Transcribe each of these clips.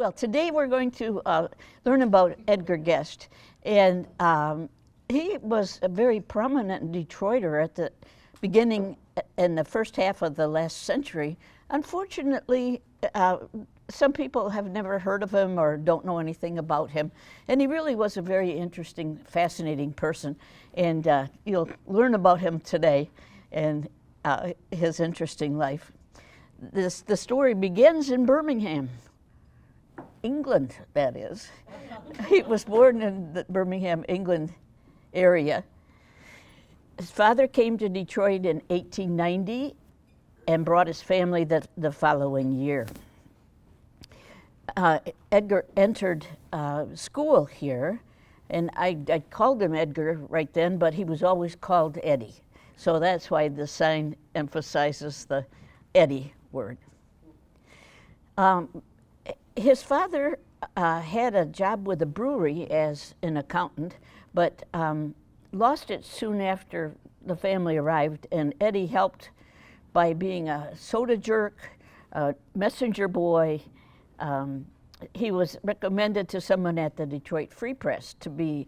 Well, today we're going to learn about Edgar Guest. And he was a very prominent Detroiter at the beginning in the first half of the last century. Unfortunately, some people have never heard of him or don't know anything about him. And he really was a very interesting, fascinating person. And you'll learn about him today and his interesting life. The story begins in Birmingham, England, that is. He was born in the Birmingham, England area. His father came to Detroit in 1890 and brought his family the following year. Edgar entered school here, and I called him Edgar right then, but he was always called Eddie. So that's why the sign emphasizes the Eddie word. His father had a job with a brewery as an accountant, but lost it soon after the family arrived, and Eddie helped by being a soda jerk, a messenger boy. He was recommended to someone at the Detroit Free Press to be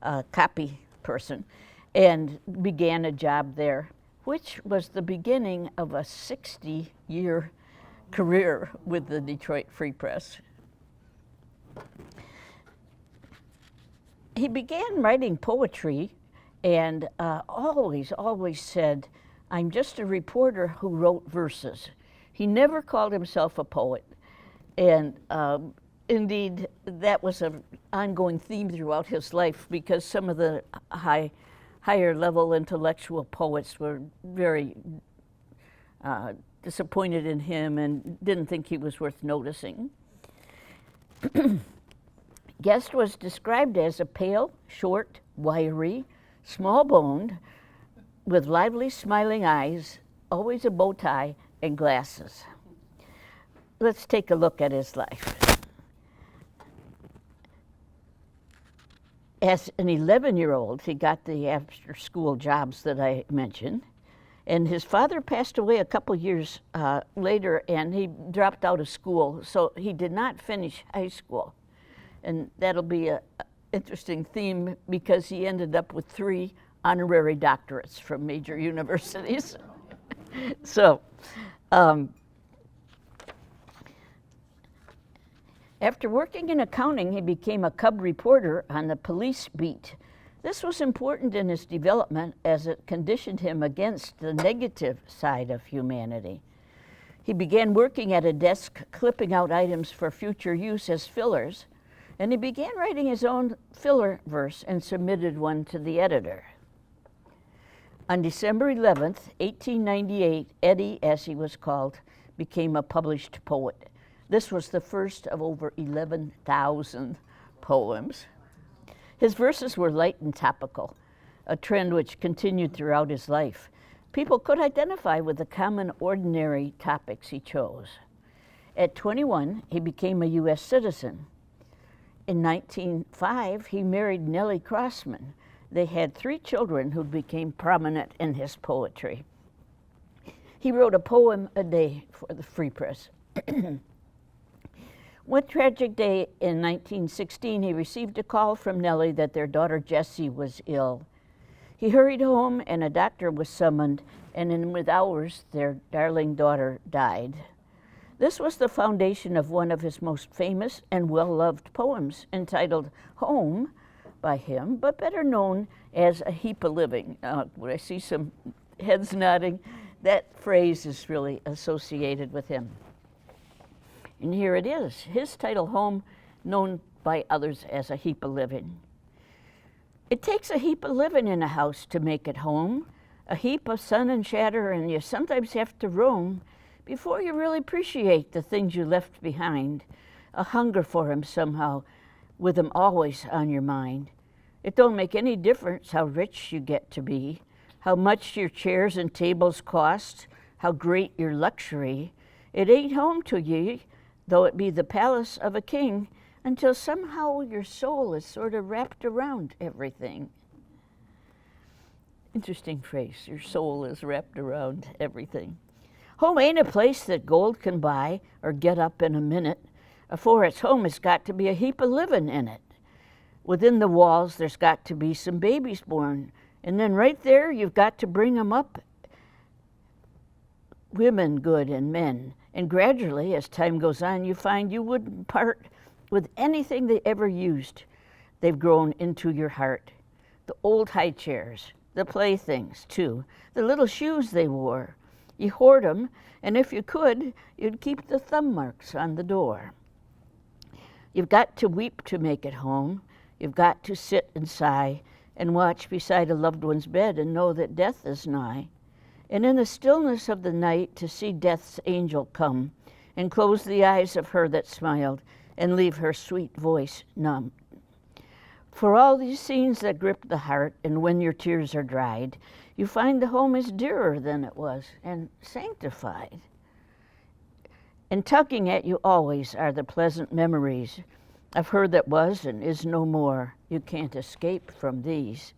a copy person and began a job there, which was the beginning of a 60-year career with the Detroit Free Press. He began writing poetry and always said, "I'm just a reporter who wrote verses." He never called himself a poet. And indeed, that was an ongoing theme throughout his life, because some of the higher level intellectual poets were very disappointed in him and didn't think he was worth noticing. Guest was described as a pale, short, wiry, small-boned, with lively, smiling eyes, always a bow tie and glasses. Let's take a look at his life. As an 11-year-old, he got the after-school jobs that I mentioned, and his father passed away a couple years later, and he dropped out of school, so he did not finish high school. And that'll be an interesting theme, because he ended up with 3 honorary doctorates from major universities. So, after working in accounting, he became a cub reporter on the police beat. This was important in his development, as it conditioned him against the negative side of humanity. He began working at a desk, clipping out items for future use as fillers, and he began writing his own filler verse and submitted one to the editor. On December 11th, 1898, Eddie, as he was called, became a published poet. This was the first of over 11,000 poems. His verses were light and topical, a trend which continued throughout his life. People could identify with the common, ordinary topics he chose. At 21, he became a U.S. citizen. In 1905, he married Nellie Crossman. They had 3 children who became prominent in his poetry. He wrote a poem a day for the Free Press. One tragic day in 1916, he received a call from Nellie that their daughter Jessie was ill. He hurried home, and a doctor was summoned, and in hours, their darling daughter died. This was the foundation of one of his most famous and well-loved poems, entitled Home by him, but better known as A Heap o' Living. When I see some heads nodding, that phrase is really associated with him. And here it is, his title, Home, known by others as A Heap o' Living. It takes a heap of living in a house to make it home, a heap of sun and shatter, and you sometimes have to roam before you really appreciate the things you left behind, a hunger for him somehow, with him always on your mind. It don't make any difference how rich you get to be, how much your chairs and tables cost, how great your luxury. It ain't home to ye, though it be the palace of a king, until somehow your soul is sort of wrapped around everything. Interesting phrase, your soul is wrapped around everything. Home ain't a place that gold can buy or get up in a minute. For its home has got to be a heap of living in it. Within the walls, there's got to be some babies born. And then right there, you've got to bring them up, women good and men. And gradually, as time goes on, you find you wouldn't part with anything they ever used. They've grown into your heart. The old high chairs, the playthings too, the little shoes they wore. You hoard them, and if you could, you'd keep the thumb marks on the door. You've got to weep to make it home. You've got to sit and sigh and watch beside a loved one's bed and know that death is nigh. And in the stillness of the night to see death's angel come and close the eyes of her that smiled and leave her sweet voice numb. For all these scenes that grip the heart, and when your tears are dried, you find the home is dearer than it was and sanctified. And tugging at you always are the pleasant memories of her that was and is no more. You can't escape from these.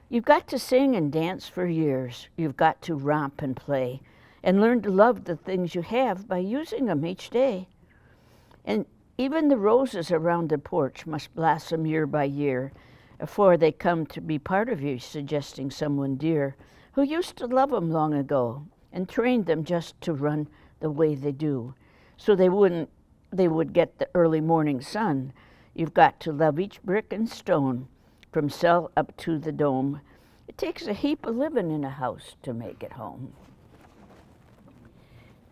You've got to sing and dance for years. You've got to romp and play and learn to love the things you have by using them each day. And even the roses around the porch must blossom year by year before they come to be part of you, suggesting someone dear who used to love them long ago and trained them just to run the way they do, so they would get the early morning sun. You've got to love each brick and stone, from cell up to the dome. It takes a heap of living in a house to make it home.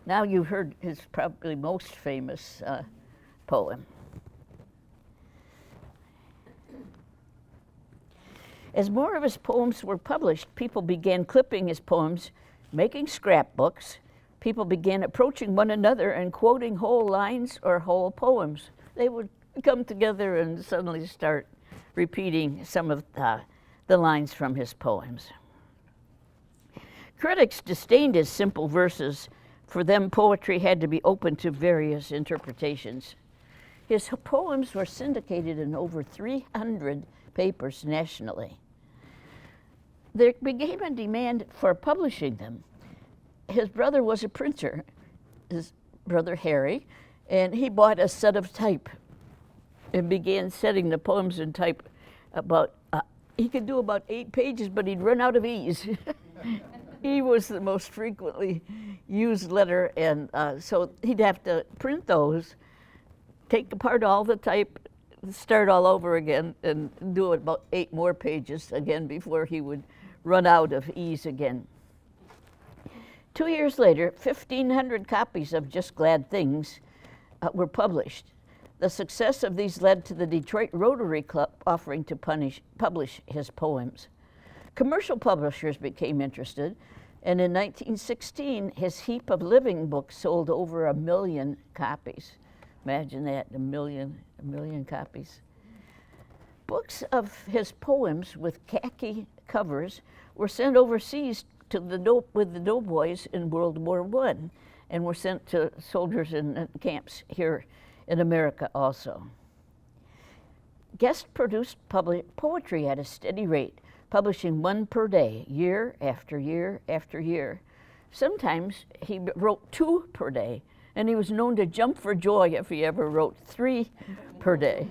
Now you heard his probably most famous poem. As more of his poems were published, people began clipping his poems, making scrapbooks. People began approaching one another and quoting whole lines or whole poems. They would come together and suddenly start repeating some of the lines from his poems. Critics disdained his simple verses. For them, poetry had to be open to various interpretations. His poems were syndicated in over 300 papers nationally. There became a demand for publishing them. His brother was a printer, his brother Harry, and he bought a set of type and began setting the poems in type he could do about 8 pages, but he'd run out of E's. E was the most frequently used letter, and so he'd have to print those, take apart all the type, start all over again, and do it about 8 more pages again before he would run out of E's again. 2 years later, 1,500 copies of Just Glad Things were published. The success of these led to the Detroit Rotary Club offering to publish his poems. Commercial publishers became interested, and in 1916, his Heap of Living book sold over 1 million copies. Imagine that, a million copies. Books of his poems with khaki covers were sent overseas with the doughboys in World War I, and were sent to soldiers in camps here in America also. Guest-produced poetry at a steady rate, publishing 1 per day, year after year after year. Sometimes he wrote 2 per day, and he was known to jump for joy if he ever wrote 3 per day.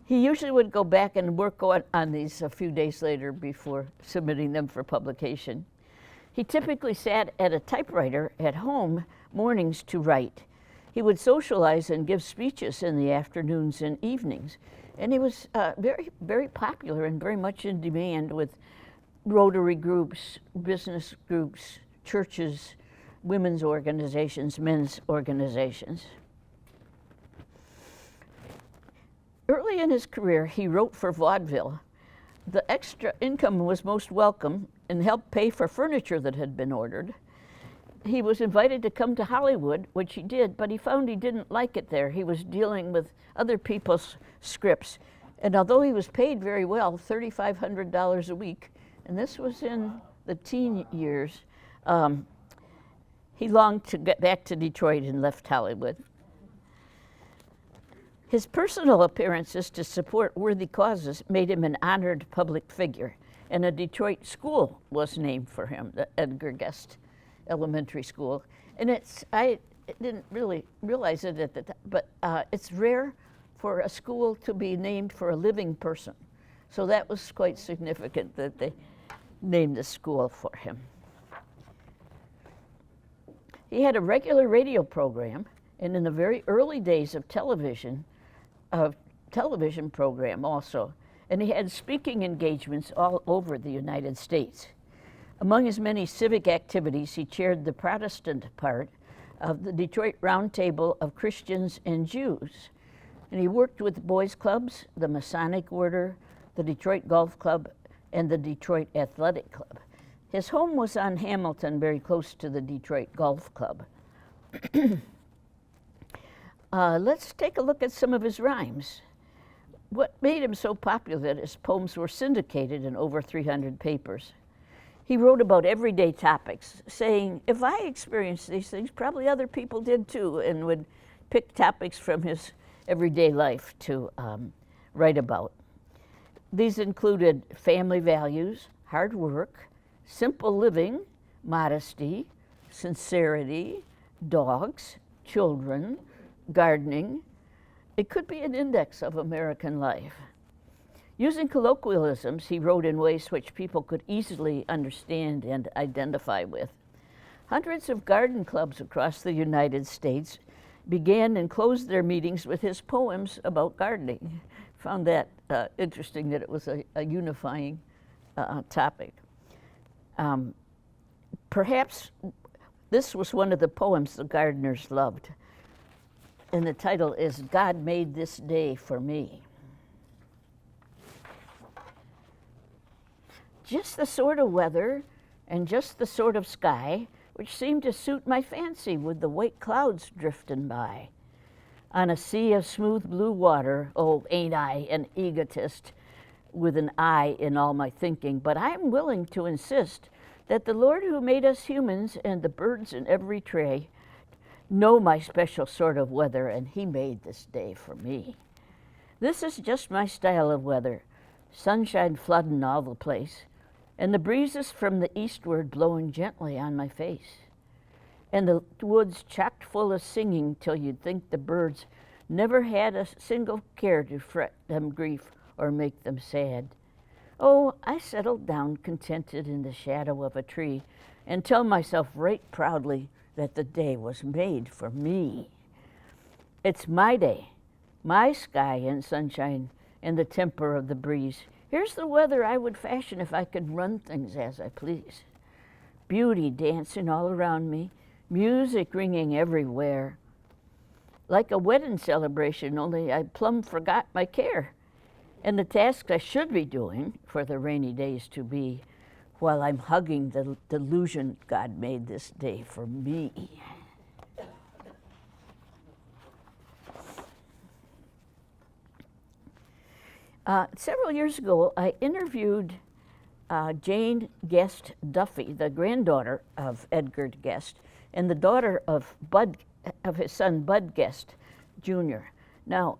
He usually would go back and work on these a few days later before submitting them for publication. He typically sat at a typewriter at home mornings to write. He would socialize and give speeches in the afternoons and evenings. And he was very, very popular and very much in demand with Rotary groups, business groups, churches, women's organizations, men's organizations. Early in his career, he wrote for vaudeville. The extra income was most welcome and helped pay for furniture that had been ordered. He was invited to come to Hollywood, which he did, but he found he didn't like it there. He was dealing with other people's scripts. And although he was paid very well, $3,500 a week, and this was in the teen years, he longed to get back to Detroit and left Hollywood. His personal appearances to support worthy causes made him an honored public figure, and a Detroit school was named for him, the Edgar Elementary School. And didn't really realize it at the time, but it's rare for a school to be named for a living person. So that was quite significant that they named the school for him. He had a regular radio program, and in the very early days of television program also, and he had speaking engagements all over the United States. Among his many civic activities, he chaired the Protestant part of the Detroit Roundtable of Christians and Jews. And he worked with boys' clubs, the Masonic Order, the Detroit Golf Club, and the Detroit Athletic Club. His home was on Hamilton, very close to the Detroit Golf Club. Let's take a look at some of his rhymes. What made him so popular that his poems were syndicated in over 300 papers. He wrote about everyday topics, saying, if I experienced these things, probably other people did too, and would pick topics from his everyday life to write about. These included family values, hard work, simple living, modesty, sincerity, dogs, children, gardening. It could be an index of American life. Using colloquialisms, he wrote in ways which people could easily understand and identify with. Hundreds of garden clubs across the United States began and closed their meetings with his poems about gardening. Found that interesting that it was a unifying topic. Perhaps this was one of the poems the gardeners loved, and the title is God Made This Day for Me. Just the sort of weather and just the sort of sky which seemed to suit my fancy with the white clouds drifting by. On a sea of smooth blue water, oh, ain't I an egotist with an I in all my thinking, but I'm willing to insist that the Lord who made us humans and the birds in every tray know my special sort of weather, and he made this day for me. This is just my style of weather, sunshine flooding all the place, and the breezes from the eastward blowing gently on my face, and the woods chocked full of singing till you'd think the birds never had a single care to fret them grief or make them sad. Oh, I settled down contented in the shadow of a tree and tell myself right proudly that the day was made for me. It's my day, my sky and sunshine and the temper of the breeze. Here's the weather I would fashion if I could run things as I please. Beauty dancing all around me, music ringing everywhere. Like a wedding celebration, only I plumb forgot my care and the tasks I should be doing for the rainy days to be, while I'm hugging the delusion God made this day for me. Several years ago, I interviewed Jane Guest Duffy, the granddaughter of Edgar Guest, and the daughter of his son Bud Guest Jr. Now,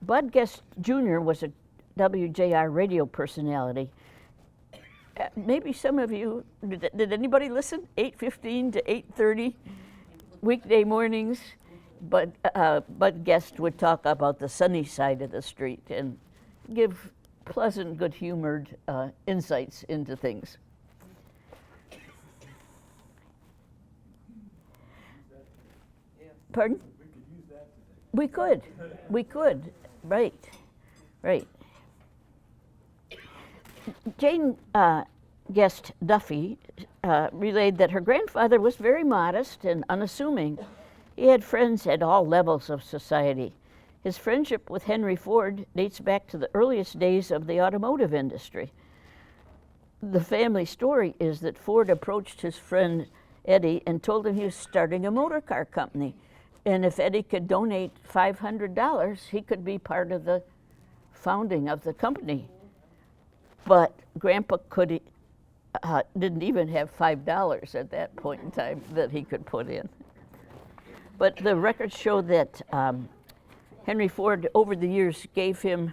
Bud Guest Jr. was a WJR radio personality. Maybe some of you, did anybody listen? 8:15 to 8:30, weekday mornings. But Bud Guest would talk about the sunny side of the street and give pleasant, good-humored insights into things. Pardon? We could, right. Jane Guest Duffy relayed that her grandfather was very modest and unassuming. He had friends at all levels of society. His friendship with Henry Ford dates back to the earliest days of the automotive industry. The family story is that Ford approached his friend Eddie and told him he was starting a motor car company. And if Eddie could donate $500, he could be part of the founding of the company. But Grandpa didn't even have $5 at that point in time that he could put in. But the records show that Henry Ford, over the years, gave him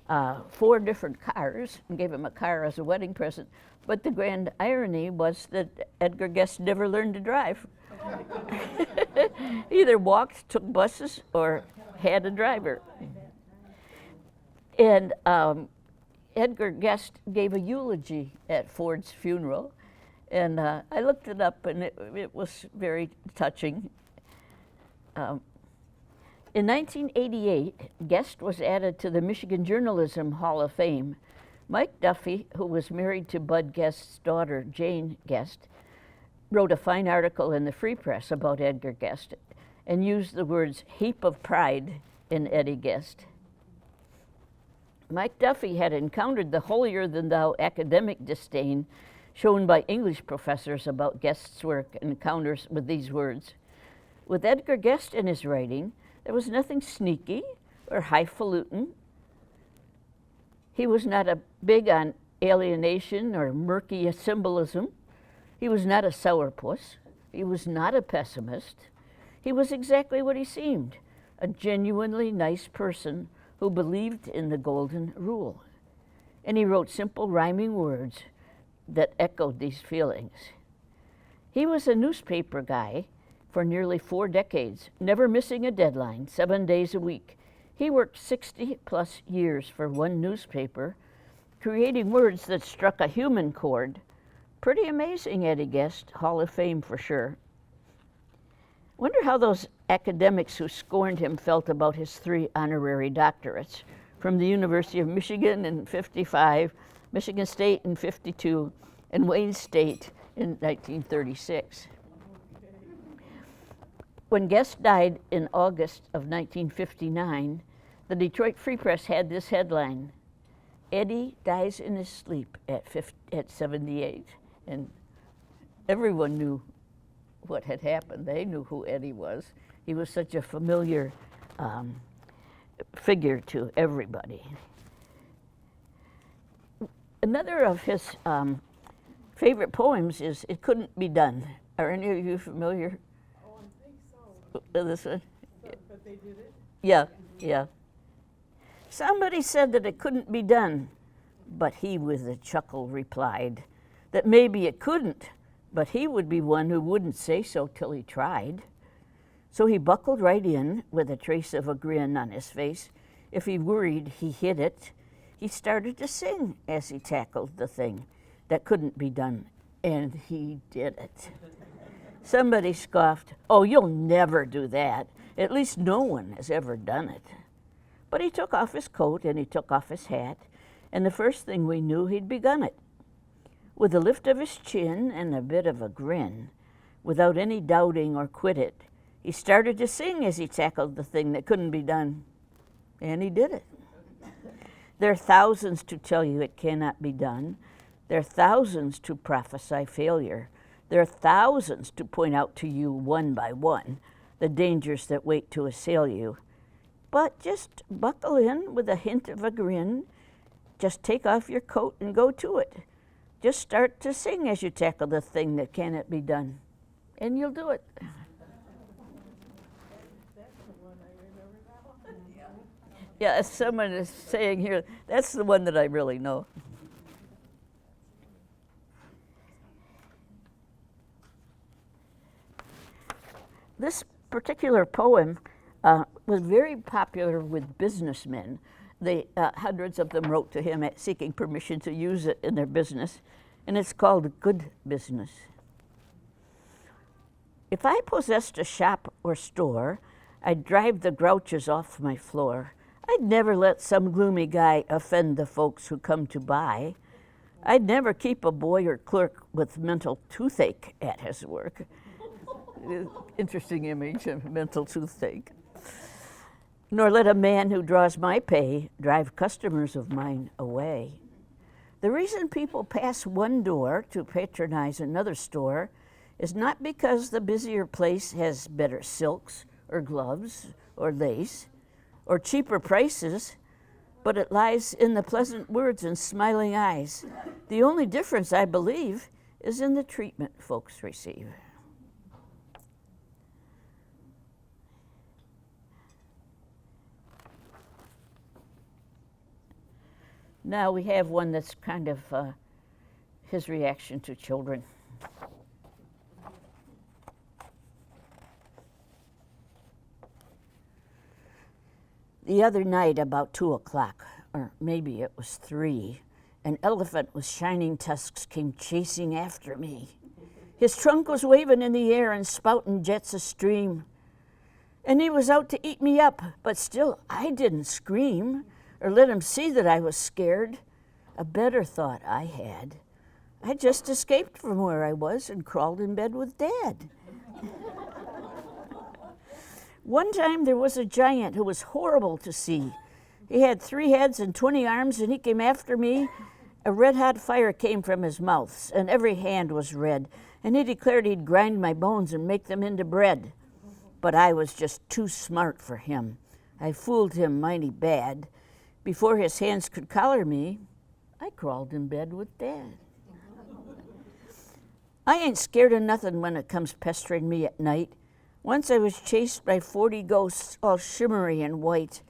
4 different cars and gave him a car as a wedding present. But the grand irony was that Edgar Guest never learned to drive. Either walked, took buses, or had a driver. And Edgar Guest gave a eulogy at Ford's funeral, and I looked it up, and it was very touching. In 1988, Guest was added to the Michigan Journalism Hall of Fame. Mike Duffy, who was married to Bud Guest's daughter, Jane Guest, wrote a fine article in the Free Press about Edgar Guest and used the words heap of pride in Eddie Guest. Mike Duffy had encountered the holier-than-thou academic disdain shown by English professors about Guest's work and encounters with these words. With Edgar Guest in his writing, there was nothing sneaky or highfalutin. He was not a big on alienation or murky symbolism. He was not a sourpuss. He was not a pessimist. He was exactly what he seemed, a genuinely nice person who believed in the golden rule. And he wrote simple rhyming words that echoed these feelings. He was a newspaper guy for nearly 4 decades, never missing a deadline, 7 days a week. He worked 60 plus years for one newspaper, creating words that struck a human chord. Pretty amazing, Eddie Guest, Hall of Fame for sure. Wonder how those academics who scorned him felt about his 3 honorary doctorates from the University of Michigan in '55, Michigan State in '52, and Wayne State in 1936. When Guest died in August of 1959, the Detroit Free Press had this headline, Eddie dies in his sleep at 78. And everyone knew what had happened. They knew who Eddie was. He was such a familiar figure to everybody. Another of his favorite poems is It Couldn't Be Done. Are any of you familiar? Oh, I think so. This one? But they did it? Yeah, yeah. Somebody said that it couldn't be done, but he with a chuckle replied that maybe it couldn't, but he would be one who wouldn't say so till he tried. So he buckled right in with a trace of a grin on his face. If he worried, he hid it. He started to sing as he tackled the thing that couldn't be done, and he did it. Somebody scoffed, oh, you'll never do that. At least no one has ever done it. But he took off his coat and he took off his hat, and the first thing we knew, he'd begun it. With a lift of his chin and a bit of a grin, without any doubting or quit it, he started to sing as he tackled the thing that couldn't be done, and he did it. There are thousands to tell you it cannot be done. There are thousands to prophesy failure. There are thousands to point out to you one by one the dangers that wait to assail you. But just buckle in with a hint of a grin. Just take off your coat and go to it. Just start to sing as you tackle the thing that cannot be done, and you'll do it. That's the one I remember now. Yeah, as someone is saying here, that's the one that I really know. This particular poem was very popular with businessmen. Hundreds of them wrote to him seeking permission to use it in their business, and it's called Good Business. If I possessed a shop or store, I'd drive the grouches off my floor. I'd never let some gloomy guy offend the folks who come to buy. I'd never keep a boy or clerk with mental toothache at his work. Interesting image of mental toothache. Nor let a man who draws my pay drive customers of mine away. The reason people pass one door to patronize another store is not because the busier place has better silks or gloves or lace or cheaper prices, but it lies in the pleasant words and smiling eyes. The only difference, I believe, is in the treatment folks receive. Now we have one that's kind of his reaction to children. The other night, about 2 o'clock, or maybe it was 3, an elephant with shining tusks came chasing after me. His trunk was waving in the air and spouting jets of steam. And he was out to eat me up, but still I didn't scream or let him see that I was scared. A better thought I had. I just escaped from where I was and crawled in bed with Dad. One time there was a giant who was horrible to see. He had 3 heads and 20 arms, and he came after me. A red-hot fire came from his mouth, and every hand was red, and he declared he'd grind my bones and make them into bread. But I was just too smart for him. I fooled him mighty bad. Before his hands could collar me, I crawled in bed with Dad. I ain't scared of nothing when it comes pestering me at night. Once I was chased by 40 ghosts, all shimmery and white.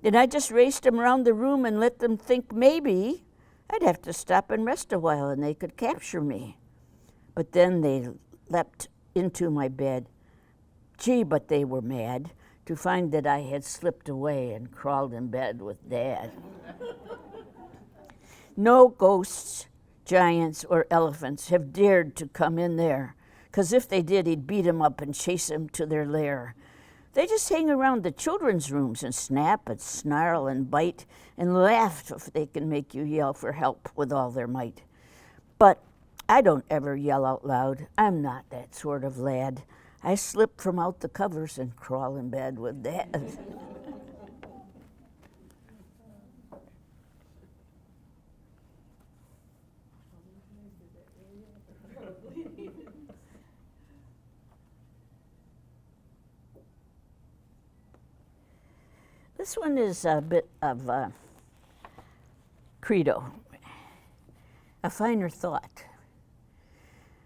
Then I just raced them around the room and let them think maybe I'd have to stop and rest a while and they could capture me. But then they leapt into my bed. Gee, but they were mad to find that I had slipped away and crawled in bed with Dad. No ghosts, giants, or elephants have dared to come in there, 'cause if they did, he'd beat 'em up and chase 'em to their lair. They just hang around the children's rooms and snap and snarl and bite and laugh if they can make you yell for help with all their might. But I don't ever yell out loud. I'm not that sort of lad. I slip from out the covers and crawl in bed with Dad. This one is a bit of a credo, a finer thought.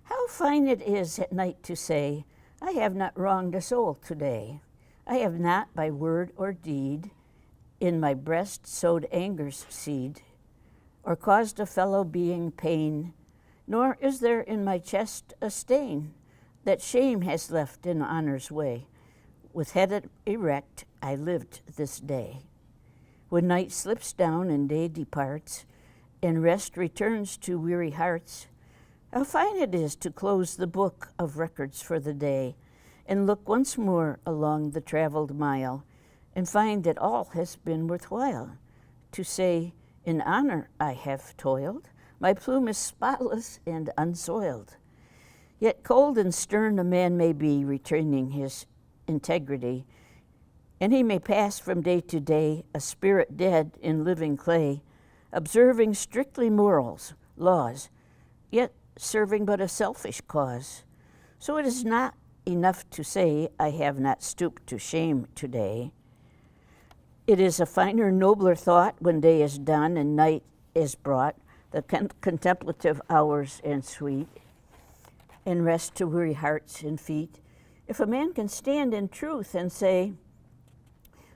How fine it is at night to say, I have not wronged a soul today. I have not by word or deed in my breast sowed anger's seed, or caused a fellow being pain, nor is there in my chest a stain that shame has left in honor's way. With head erect, I lived this day. When night slips down and day departs, and rest returns to weary hearts, how fine it is to close the book of records for the day, and look once more along the traveled mile, and find that all has been worthwhile. To say, in honor I have toiled, my plume is spotless and unsoiled. Yet cold and stern a man may be, returning his integrity, and he may pass from day to day, a spirit dead in living clay, observing strictly morals, laws, yet serving but a selfish cause. So it is not enough to say, I have not stooped to shame today. It is a finer, nobler thought when day is done and night is brought, the contemplative hours and sweet, and rest to weary hearts and feet. If a man can stand in truth and say,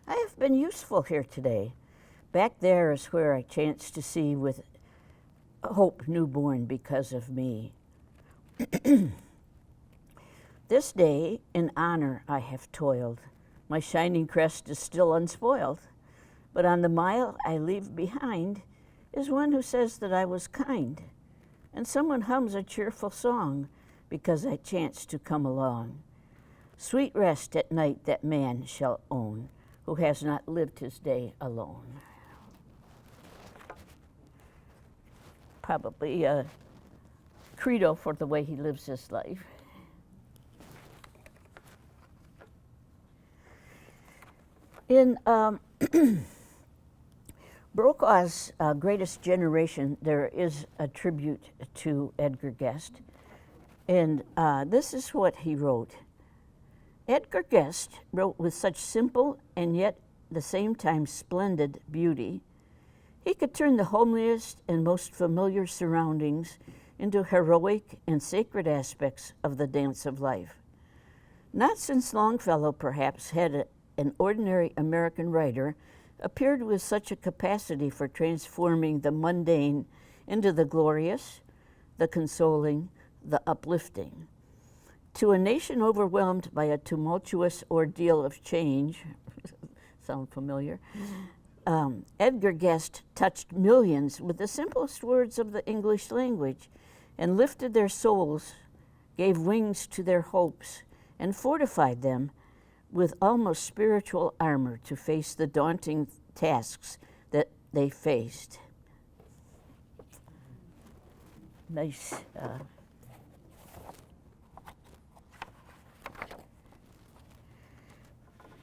I have been useful here today, back there is where I chance to see with hope newborn because of me. This day in honor I have toiled. My shining crest is still unspoiled, but on the mile I leave behind is one who says that I was kind, and someone hums a cheerful song because I chanced to come along. Sweet rest at night that man shall own, who has not lived his day alone. Probably a credo for the way he lives his life. In Brokaw's Greatest Generation, there is a tribute to Edgar Guest, and this is what he wrote. Edgar Guest wrote with such simple and yet at the same time splendid beauty. He could turn the homeliest and most familiar surroundings into heroic and sacred aspects of the dance of life. Not since Longfellow, perhaps, had an ordinary American writer appeared with such a capacity for transforming the mundane into the glorious, the consoling, the uplifting. To a nation overwhelmed by a tumultuous ordeal of change, sound familiar? Edgar Guest touched millions with the simplest words of the English language and lifted their souls, gave wings to their hopes, and fortified them with almost spiritual armor to face the daunting tasks that they faced. Nice.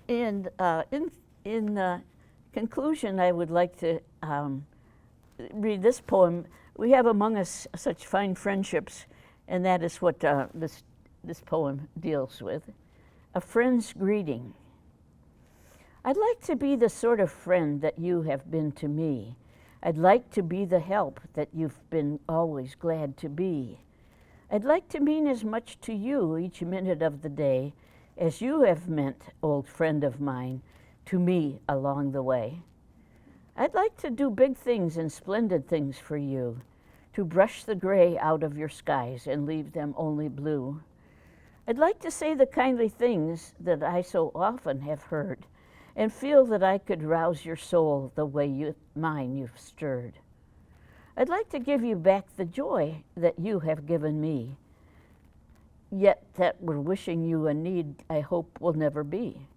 And in conclusion, I would like to read this poem. We have among us such fine friendships, and that is what this poem deals with. A friend's greeting. I'd like to be the sort of friend that you have been to me. I'd like to be the help that you've been always glad to be. I'd like to mean as much to you each minute of the day as you have meant, old friend of mine, to me along the way. I'd like to do big things and splendid things for you, to brush the gray out of your skies and leave them only blue. I'd like to say the kindly things that I so often have heard, and feel that I could rouse your soul the way mine you've stirred. I'd like to give you back the joy that you have given me, yet that we're wishing you a need I hope will never be.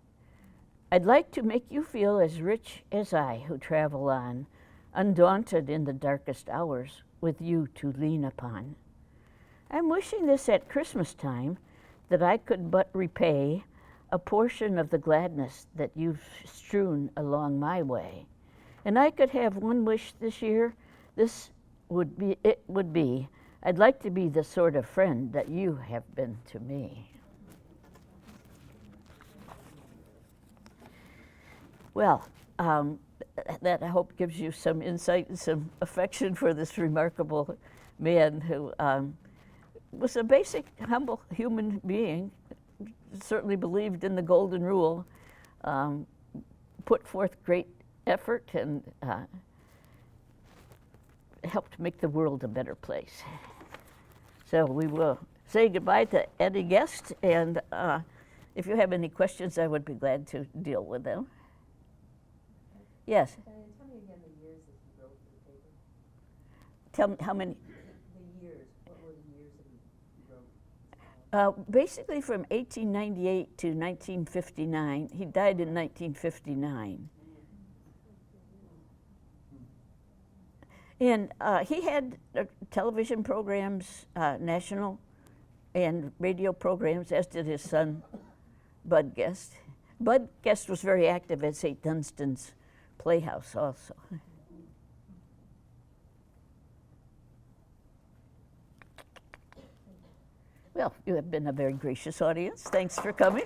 I'd like to make you feel as rich as I who travel on, undaunted in the darkest hours, with you to lean upon. I'm wishing this at Christmas time, that I could but repay a portion of the gladness that you've strewn along my way. And I could have one wish this year, it would be, I'd like to be the sort of friend that you have been to me. Well, that I hope gives you some insight and some affection for this remarkable man who was a basic, humble human being, certainly believed in the golden rule, put forth great effort, and helped make the world a better place. So we will say goodbye to Eddie Guest, and if you have any questions, I would be glad to deal with them. Yes? Diane, tell me again the years that you wrote for the paper. Tell me how many? The years. What were the years that you wrote? Basically from 1898 to 1959. He died in 1959. And he had television programs, national and radio programs, as did his son, Bud Guest. Bud Guest was very active at St. Dunstan's Playhouse also. Well, you have been a very gracious audience. Thanks for coming.